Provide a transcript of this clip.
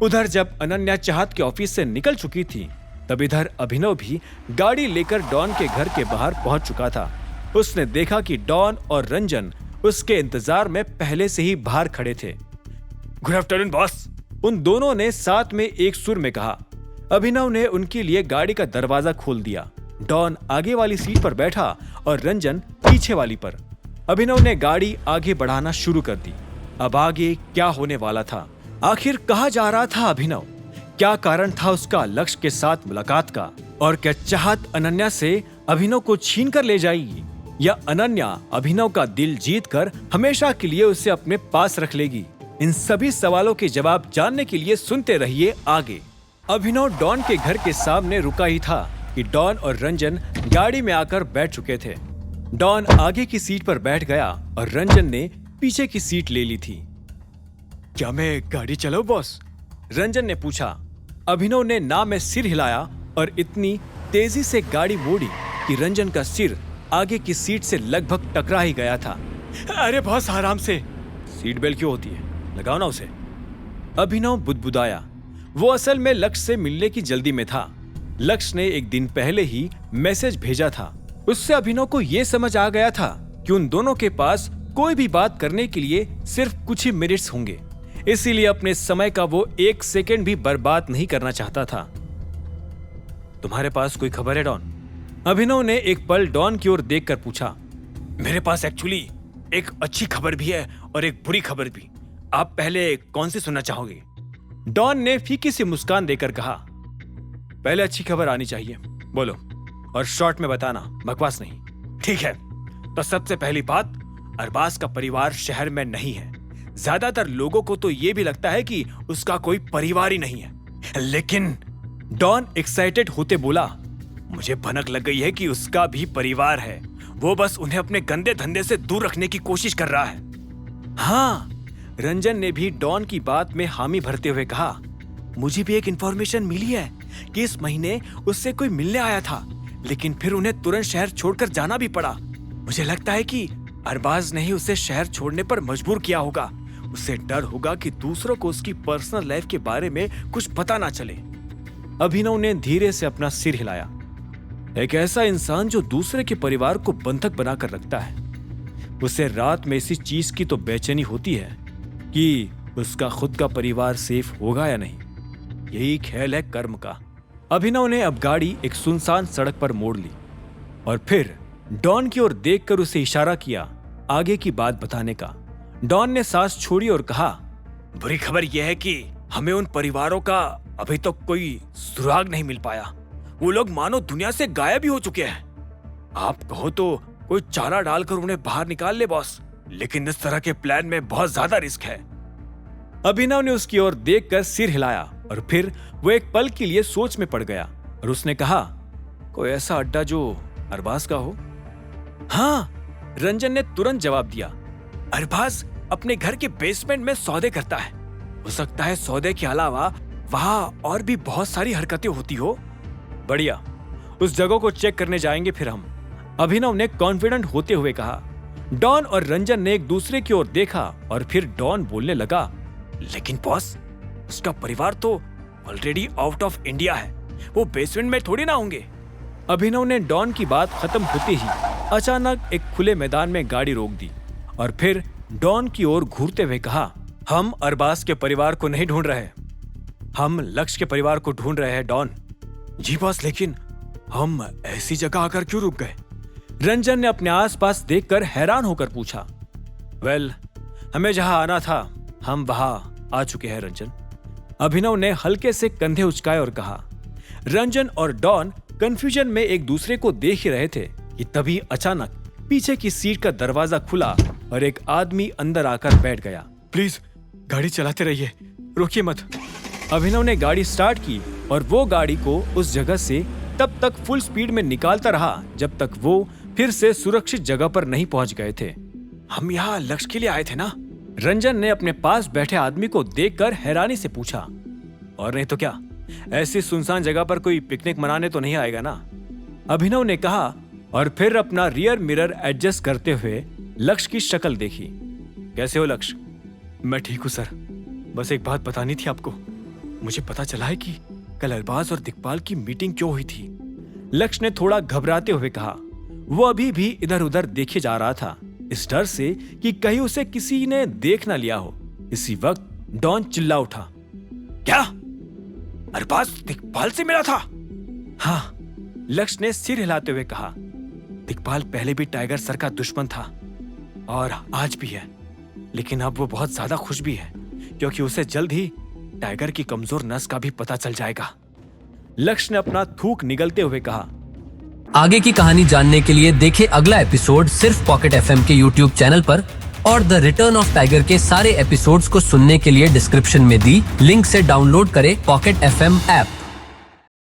उधर जब अनन्या चाहत के ऑफिस से निकल चुकी थी, तब इधर अभिनव भी गाड़ी लेकर डॉन के घर के बाहर पहुंच चुका था। उसने देखा कि डॉन और रंजन उसके इंतजार में पहले से ही बाहर खड़े थे। गुड आफ्टरनून बॉस, उन दोनों ने साथ में एक सुर में कहा। अभिनव ने उनके लिए गाड़ी का दरवाजा खोल दिया। डॉन आगे वाली सीट पर बैठा और रंजन पीछे वाली पर। अभिनव ने गाड़ी आगे बढ़ाना शुरू कर दी। अब आगे क्या होने वाला था? आखिर कहाँ जा रहा था अभिनव? क्या कारण था उसका लक्ष्य के साथ मुलाकात का? और क्या चाहत अनन्या से अभिनव को छीन कर ले जाएगी, या अनन्या अभिनव का दिल जीत कर हमेशा के लिए उसे अपने पास रख लेगी? इन सभी सवालों के जवाब जानने के लिए सुनते रहिए आगे। अभिनव डॉन के घर के सामने रुका ही था कि डॉन और रंजन गाड़ी में आकर बैठ चुके थे। डॉन आगे की सीट पर बैठ गया और रंजन ने पीछे की सीट ले ली थी। क्या मैं गाड़ी चलाऊं बॉस? रंजन ने पूछा। अभिनव ने ना में सिर हिलाया और इतनी तेजी से गाड़ी मोड़ी कि रंजन का सिर आगे की सीट से लगभग टकरा ही गया था। अरे बॉस आराम से, सीट बेल्ट क्यों होती है, लगाओ ना उसे। अभिनव बुदबुदाया। वो असल में लक्ष्य से मिलने की जल्दी में था। लक्ष्य ने एक दिन पहले ही मैसेज भेजा था। उससे अभिनव को यह समझ आ गया था कि उन दोनों के पास कोई भी बात करने के लिए सिर्फ कुछ ही मिनट्स होंगे, इसीलिए अपने समय का वो एक सेकंड भी बर्बाद नहीं करना चाहता था। तुम्हारे पास कोई खबर है डॉन? अभिनव ने एक पल डॉन की ओर देखकर पूछा। मेरे पास एक्चुअली एक अच्छी खबर भी है और एक बुरी खबर भी। आप पहले कौन सी सुनना चाहोगे? डॉन ने फीकी सी मुस्कान देकर कहा। पहले अच्छी खबर आनी चाहिए, बोलो, और शॉर्ट में बताना, बकवास नहीं। ठीक है, तो सबसे पहली बात, अरबाज का परिवार शहर में नहीं है। ज्यादातर लोगों को तो ये भी लगता है कि उसका कोई परिवार ही नहीं है, लेकिन डॉन एक्साइटेड होते बोला, मुझे भनक लग गई है कि उसका भी परिवार है। वो बस उन्हें अपने गंदे धंधे से दूर रखने की कोशिश कर रहा है। हाँ, रंजन ने भी डॉन की बात में हामी भरते हुए कहा, मुझे भी एक इंफॉर्मेशन मिली है कि इस महीने उससे कोई मिलने आया था, लेकिन फिर उन्हें तुरंत शहर छोड़कर जाना भी पड़ा। मुझे लगता है कि अरबाज ने ही उसे शहर छोड़ने पर मजबूर किया होगा। उसे डर होगा कि दूसरों को उसकी पर्सनल लाइफ के बारे में कुछ पता ना चले। अभिनव ने धीरे से अपना सिर हिलाया। एक ऐसा इंसान जो दूसरे के परिवार को बंधक बनाकर रखता है, उसे रात में इसी चीज की तो बेचैनी होती है कि उसका खुद का परिवार सेफ होगा या नहीं। यही खेल है कर्म का। अभिनव ने अब गाड़ी एक सुनसान सड़क पर मोड़ ली और फिर डॉन की ओर देखकर उसे इशारा किया आगे की बात बताने का। डॉन ने सांस छोड़ी और कहा, बुरी खबर यह है कि हमें उन परिवारों का अभी तक कोई सुराग नहीं मिल पाया। वो लोग मानो दुनिया से गायब ही हो चुके हैं। आप कहो तो कोई चारा डालकर उन्हें बाहर निकाल ले बॉस, लेकिन इस तरह के प्लान में बहुत ज्यादा रिस्क है। अभिनव ने उसकी ओर देखकर सिर हिलाया और फिर वो एक पल के लिए सोच में पड़ गया और उसने कहा, कोई ऐसा अड्डा जो अरबाज का हो? हाँ, रंजन ने तुरंत जवाब दिया। अरबाज अपने घर के बेसमेंट में सौदे करता है। हो सकता है सौदे के अलावा वहां और भी बहुत सारी हरकतें होती हो। बढ़िया, उस जगह को चेक करने जाएंगे फिर हम, अभिनव ने कॉन्फिडेंट होते हुए कहा। डॉन और रंजन ने एक दूसरे की ओर देखा और फिर डॉन बोलने लगा, लेकिन बॉस, उसका परिवार तो ऑलरेडी आउट ऑफ इंडिया है, वो बेसमेंट में थोड़ी ना होंगे। अभिनव ने डॉन की बात खत्म होते ही अचानक एक खुले मैदान में गाड़ी रोक दी और फिर डॉन की ओर घूरते हुए कहा, हम अरबाज के परिवार को नहीं ढूंढ रहे, हम लक्ष्य के परिवार को ढूंढ रहे हैं डॉन। जी बॉस, लेकिन हम ऐसी जगह आकर क्यों रुक गए? रंजन ने अपने आसपास देखकर हैरान होकर पूछा। वेल, हमें जहां आना था हम वहां आ चुके हैं रंजन, अभिनव ने हल्के से कंधे उचकाए और कहा। रंजन और डॉन कंफ्यूजन में एक दूसरे को देख ही रहे थे कि तभी अचानक पीछे की सीट का दरवाजा खुला और एक आदमी अंदर आकर बैठ गया। प्लीज गाड़ी चलाते रहिए, रोकिए मत। अभिनव ने गाड़ी स्टार्ट की और वो गाड़ी को उस जगह से तब तक फुल स्पीड में निकालता रहा जब तक वो फिर से सुरक्षित जगह पर नहीं पहुंच गए थे। हम यहाँ लक्ष्य के लिए आए थे ना? रंजन ने अपने पास बैठे आदमी को देखकर हैरानी से पूछा। और नहीं तो क्या, ऐसी सुनसान जगह पर कोई पिकनिक मनाने तो नहीं आएगा ना? अभिनव ने कहा और फिर अपना रियर मिरर एडजस्ट करते हुए लक्ष्य की शक्ल देखी। कैसे हो लक्ष्य? मैं ठीक हूं सर, बस एक बात बतानी थी आपको। मुझे पता चला है कि कल अरबाज और दिग्पाल की मीटिंग क्यों हुई थी। लक्ष्य ने थोड़ा घबराते हुए कहा। वो अभी भी इधर उधर देखे जा रहा था, इस डर से कि कहीं उसे किसी ने देख ना लिया हो। इसी वक्त डॉन चिल्ला उठा, क्या अरबाज दिग्पाल से मिला था? हाँ, लक्ष्य ने सिर हिलाते हुए कहा। दिग्पाल पहले भी टाइगर सर का दुश्मन था और आज भी है, लेकिन अब वो बहुत ज्यादा खुश भी है क्योंकि उसे जल्द ही टाइगर की कमजोर नस का भी पता चल जाएगा। लक्ष्य ने अपना थूक निगलते हुए कहा। आगे की कहानी जानने के लिए देखें अगला एपिसोड सिर्फ पॉकेट एफएम के यूट्यूब चैनल पर, और द रिटर्न ऑफ टाइगर के सारे एपिसोड्स को सुनने के लिए डिस्क्रिप्शन में दी लिंक से डाउनलोड करें पॉकेट एफएम ऐप।